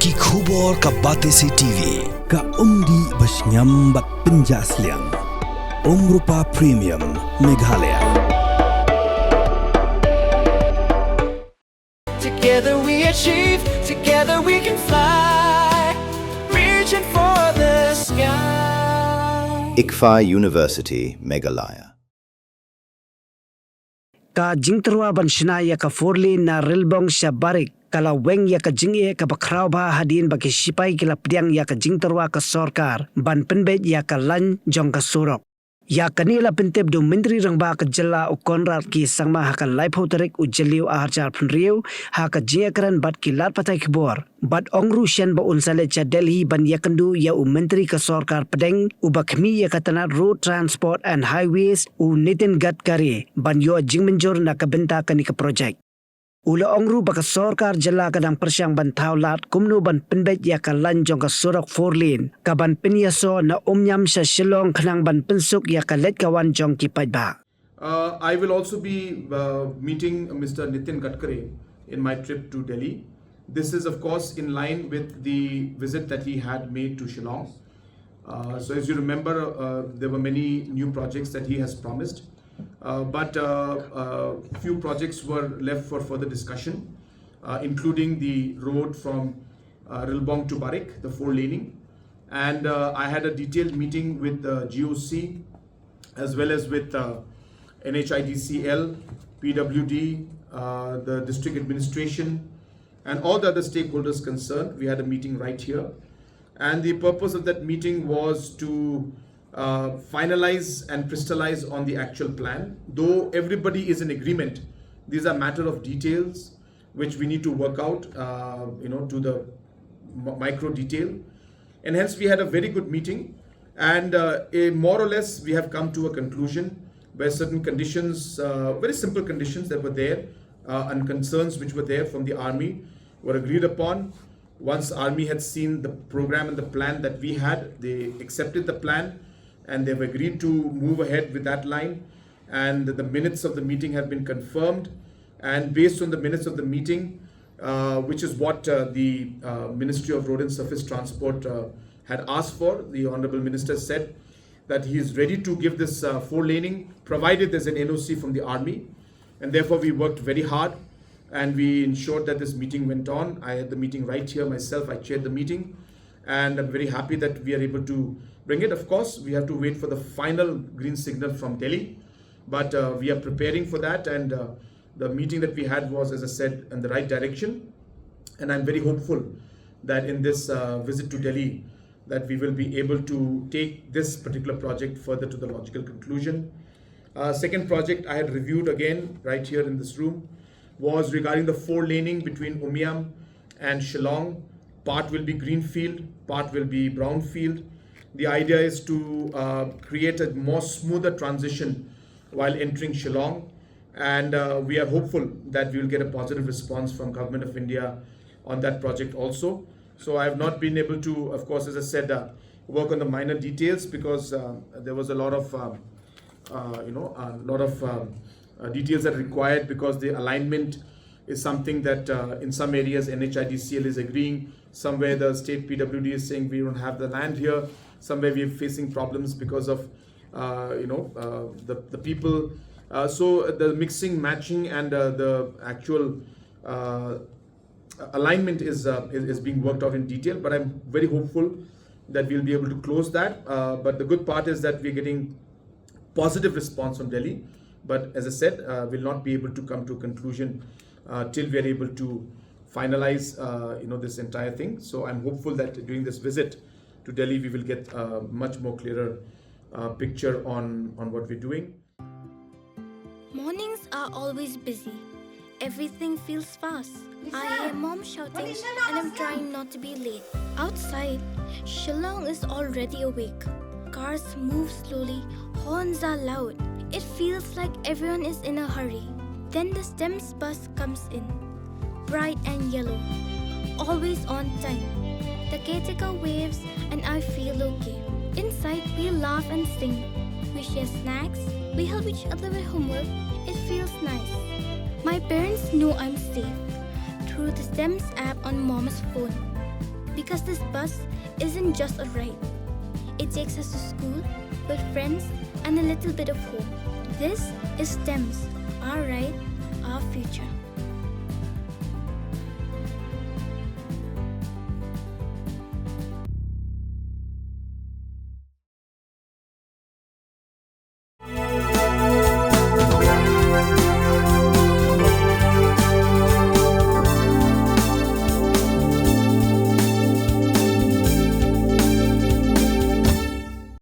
Ki khubor ka Batesi TV. Ka umdi basnyam bat penjaslian. Rupa Premium Meghalaya. Together we achieve, together we can fly, reaching for the sky. ICFA University, Meghalaya. Ka jingterwa ban Shna ya ka forli na Rilbong sya Barik kala weng ya ka jingye ka bakraw ba hadin bagi Shipai kila pdiang ya ka jingterwa ka sorkar ban penbet ya ka lan jong ka Surok. Ya kanila pentep do menteri rang ba ka jalla u konrad ki sangma ha ka laipho tarik u jeliu aharjar phnriu ha ka jingakran bat ki lat patai khbor bat ongru shen ba unsale cha Delhi ban yakandu ya u menteri ka sorkar pedeng u bakhmi ya ka tanat road transport and highways u Nitin Gadkari ban yo Mynjur na ka benta kani ka project. Ula ongru baka sorkar jala kadang persyang ban taulat kumnu ban penbet ya ka lanjong ka Surok 4 lane ka ban penyaso na umnyam sa Shillong khanang ban pensuk ya ka let kawan jong kipad ba. I will also be meeting Mr. Nitin Gadkari in my trip to Delhi. This is of course in line with the visit that he had made to Shillong. So as you remember, there were many new projects that he has promised. But few projects were left for further discussion, including the road from Rilbong to Barik, the 4-laning. And I had a detailed meeting with the GOC as well as with NHIDCL, PWD, the district administration, and all the other stakeholders concerned. We had a meeting right here. And the purpose of that meeting was to finalize and crystallize on the actual plan. Though everybody is in agreement, these are matter of details which we need to work out, to the micro detail. And hence we had a very good meeting, and more or less we have come to a conclusion where certain conditions, very simple conditions that were there, and concerns which were there from the army were agreed upon. Once army had seen the program and the plan that we had, they accepted the plan and they've agreed to move ahead with that line. And the minutes of the meeting have been confirmed. And based on the minutes of the meeting, which is what the Ministry of Road and Surface Transport had asked for, the Honorable Minister said that he is ready to give this 4-laning, provided there's an NOC from the army. And therefore we worked very hard and we ensured that this meeting went on. I had the meeting right here myself, I chaired the meeting. And I'm very happy that we are able to bring it. Of course, we have to wait for the final green signal from Delhi, but we are preparing for that. And the meeting that we had was, as I said, in the right direction. And I'm very hopeful that in this visit to Delhi, that we will be able to take this particular project further to the logical conclusion. Second project I had reviewed again right here in this room was regarding the 4-laning between Umiam and Shillong. Part will be greenfield, part will be brownfield. The idea is to create a more smoother transition while entering Shillong, and we are hopeful that we will get a positive response from Government of India on that project also. So I have not been able to, of course, as I said, work on the minor details because there was a lot of, details that are required because the alignment is something that in some areas NHIDCL is agreeing. Somewhere the state PWD is saying we don't have the land here. Somewhere we are facing problems because of the people. So the mixing, matching, and the actual alignment is being worked out in detail. But I'm very hopeful that we'll be able to close that. But the good part is that we're getting positive response from Delhi. But as I said, we'll not be able to come to a conclusion till we are able to finalize this entire thing. So I'm hopeful that during this visit to Delhi we will get a much more clearer picture on what we're doing. Mornings are always busy. Everything feels fast. I hear mom shouting and I'm trying not to be late. Outside, Shillong is already awake. Cars move slowly, horns are loud. It feels like everyone is in a hurry. Then the STEMS bus comes in, bright and yellow, always on time. The caretaker waves and I feel okay. Inside, we laugh and sing. We share snacks, we help each other with homework. It feels nice. My parents know I'm safe through the STEMS app on mom's phone. Because this bus isn't just a ride. It takes us to school with friends and a little bit of hope. This is STEMS, our ride, our future.